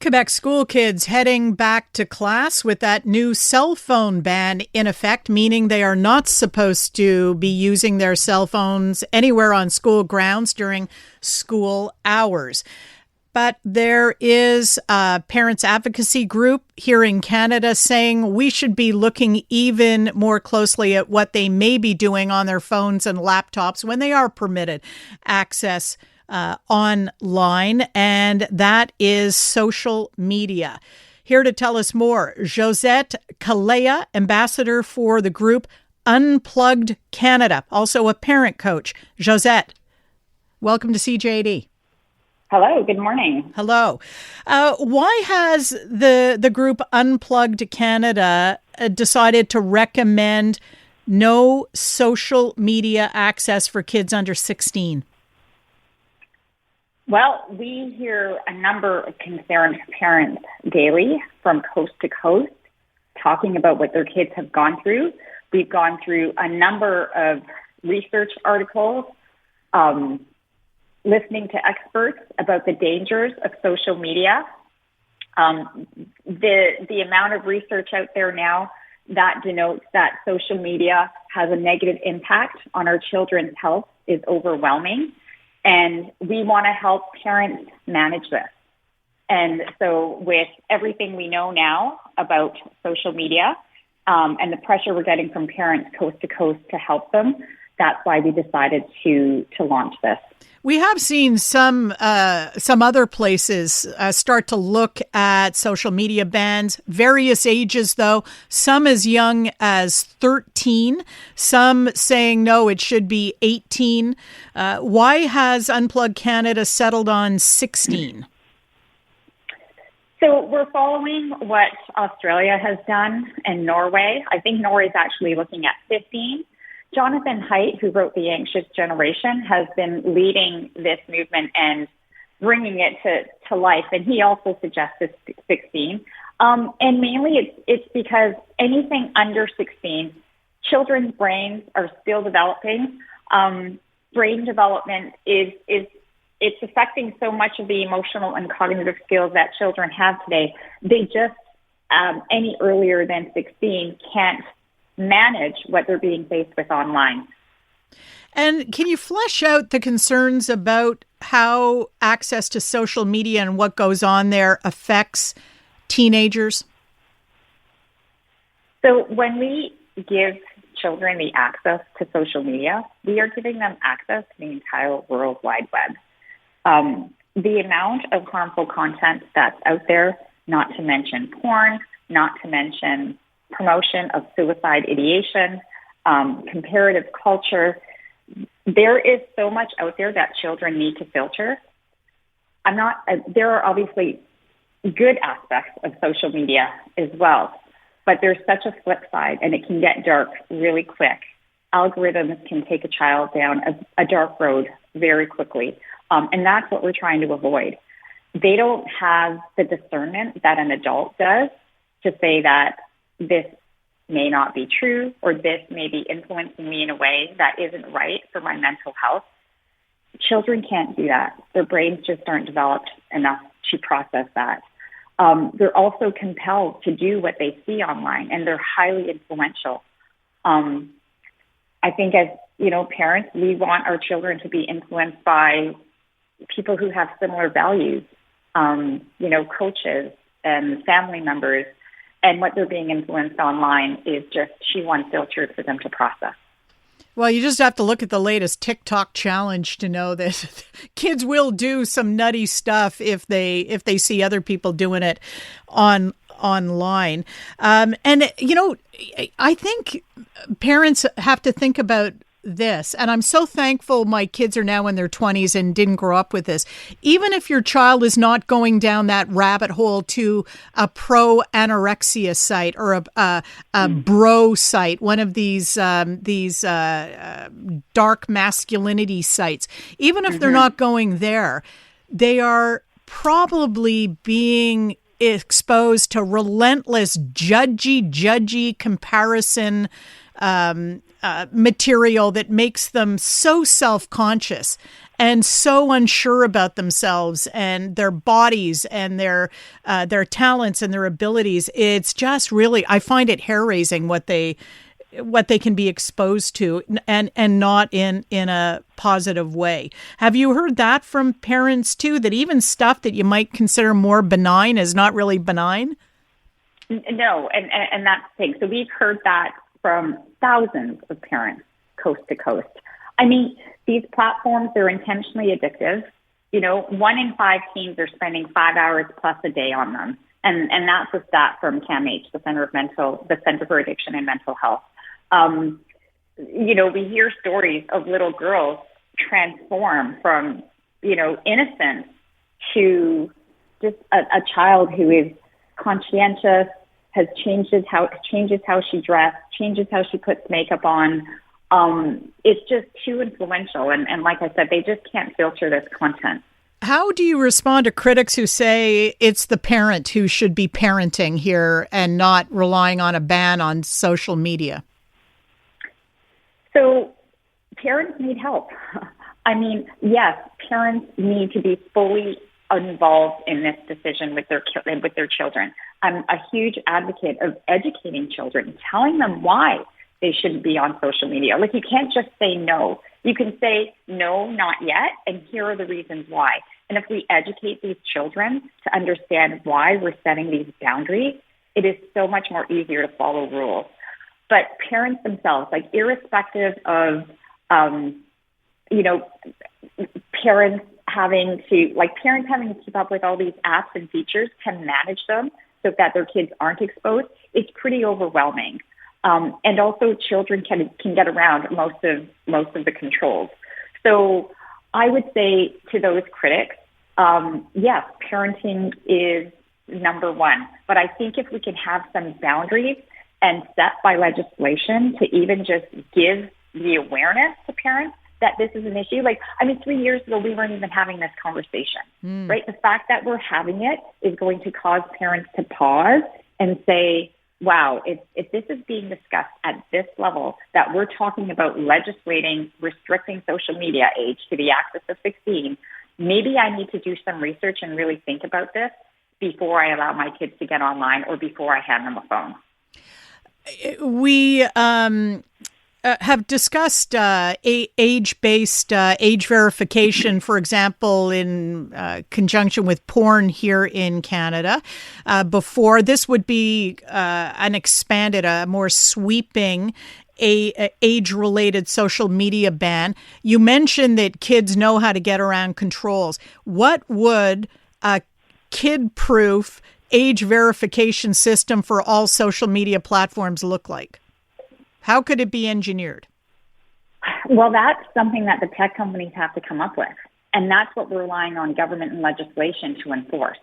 Quebec school kids heading back to class with that new cell phone ban in effect, meaning they are not supposed to be using their cell phones anywhere on school grounds during school hours. But there is a parents' advocacy group here in Canada saying we should be looking even more closely at what they may be doing on their phones and laptops when they are permitted access online, and that is social media. Here to tell us more, Josette Challeja, ambassador for the group Unplugged Canada, also a parent coach. Josette, welcome to CJD. Hello, good morning. Hello. Why has the group Unplugged Canada decided to recommend no social media access for kids under 16? Well, we hear a number of concerned parents daily from coast to coast talking about what their kids have gone through. We've gone through a number of research articles, listening to experts about the dangers of social media. The amount of research out there now that denotes that social media has a negative impact on our children's health is overwhelming. And we want to help parents manage this. And so with everything we know now about social media and the pressure we're getting from parents coast to coast to help them, that's why we decided to launch this. We have seen some other places start to look at social media bans, various ages though, some as young as 13, some saying no, it should be 18. Why has Unplugged Canada settled on 16? So we're following what Australia has done and Norway. I think Norway is actually looking at 15. Jonathan Haidt, who wrote The Anxious Generation, has been leading this movement and bringing it to life, and he also suggested 16. And mainly it's because anything under 16, children's brains are still developing. Brain development it's affecting so much of the emotional and cognitive skills that children have today. They just, any earlier than 16, can't manage what they're being faced with online. And can you flesh out the concerns about how access to social media and what goes on there affects teenagers? So when we give children the access to social media, we are giving them access to the entire World Wide Web. The amount of harmful content that's out there, not to mention porn, not to mention promotion of suicide ideation, comparative culture. There is so much out there that children need to filter. There are obviously good aspects of social media as well, but there's such a flip side and it can get dark really quick. Algorithms can take a child down a dark road very quickly. And that's what we're trying to avoid. They don't have the discernment that an adult does to say that this may not be true, or this may be influencing me in a way that isn't right for my mental health. Children can't do that. Their brains just aren't developed enough to process that. They're also compelled to do what they see online, and they're highly influential. I think as, parents, we want our children to be influenced by people who have similar values, coaches and family members. And what they're being influenced online is just too unfiltered for them to process. Well, you just have to look at the latest TikTok challenge to know that kids will do some nutty stuff if they see other people doing it online. And I think parents have to think about this, and I'm so thankful my kids are now in their 20s and didn't grow up with this. Even if your child is not going down that rabbit hole to a pro-anorexia site or a bro site, one of these dark masculinity sites, even if they're not going there, they are probably being exposed to relentless judgy comparison material that makes them so self-conscious and so unsure about themselves and their bodies and their talents and their abilities. It's just really, I find it hair-raising what they can be exposed to, and not in a positive way. Have you heard that from parents too, that even stuff that you might consider more benign is not really benign? No, and that's the thing. So we've heard that from thousands of parents coast to coast. I mean, these platforms, they're intentionally addictive. 1 in 5 teens are spending 5 hours plus a day on them. And that's a stat from CAMH, the Center for Addiction and Mental Health. We hear stories of little girls transform from, innocence to just a child who is conscientious, changes how she dressed, changes how she puts makeup on. It's just too influential. And like I said, they just can't filter this content. How do you respond to critics who say it's the parent who should be parenting here and not relying on a ban on social media? So parents need help. I mean, yes, parents need to be fully involved in this decision with their children. I'm a huge advocate of educating children, telling them why they shouldn't be on social media. Like, you can't just say no. You can say no, not yet, and here are the reasons why. And if we educate these children to understand why we're setting these boundaries, it is so much more easier to follow rules. But parents themselves, like, irrespective of, parents having to keep up with all these apps and features to manage them so that their kids aren't exposed, it's pretty overwhelming. And also, children can get around most of the controls. So I would say to those critics, yes, parenting is number one. But I think if we can have some boundaries and set by legislation to even just give the awareness to parents that this is an issue. 3 years ago, we weren't even having this conversation, right? The fact that we're having it is going to cause parents to pause and say, wow, if this is being discussed at this level, that we're talking about restricting social media age to the access of 16, maybe I need to do some research and really think about this before I allow my kids to get online or before I hand them a phone. We have discussed age-based age verification, for example, in conjunction with porn here in Canada. Before, this would be an expanded, a more sweeping age-related social media ban. You mentioned that kids know how to get around controls. What would a kid-proof age verification system for all social media platforms look like? How could it be engineered? Well, that's something that the tech companies have to come up with. And that's what we're relying on government and legislation to enforce.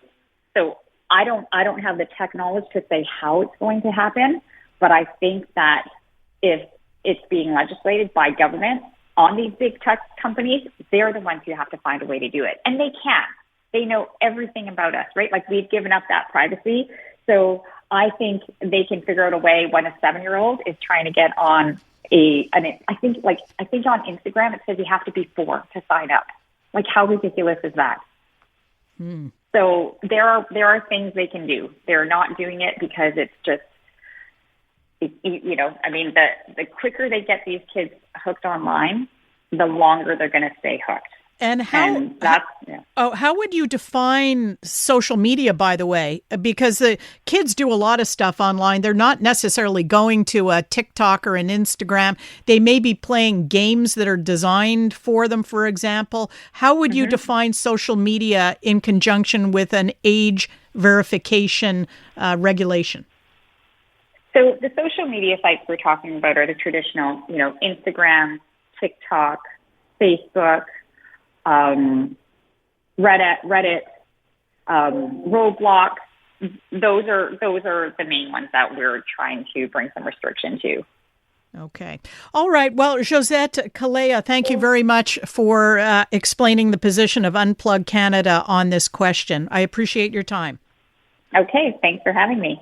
So I don't have the tech knowledge to say how it's going to happen, but I think that if it's being legislated by government on these big tech companies, they're the ones who have to find a way to do it. And they can. They know everything about us, right? Like, we've given up that privacy. So I think they can figure out a way when a 7-year-old is trying to get on I think on Instagram, it says you have to be 4 to sign up. Like, how ridiculous is that? So there are things they can do. They're not doing it because it's just, the quicker they get these kids hooked online, the longer they're going to stay hooked. And how would you define social media, by the way? Because the kids do a lot of stuff online. They're not necessarily going to a TikTok or an Instagram. They may be playing games that are designed for them, for example. How would you define social media in conjunction with an age verification regulation? So the social media sites we're talking about are the traditional, Instagram, TikTok, Facebook, Reddit, Roblox. Those are the main ones that we're trying to bring some restriction to. Okay. All right. Well, Josette Challeja, thank you very much for explaining the position of Unplugged Canada on this question. I appreciate your time. Okay. Thanks for having me.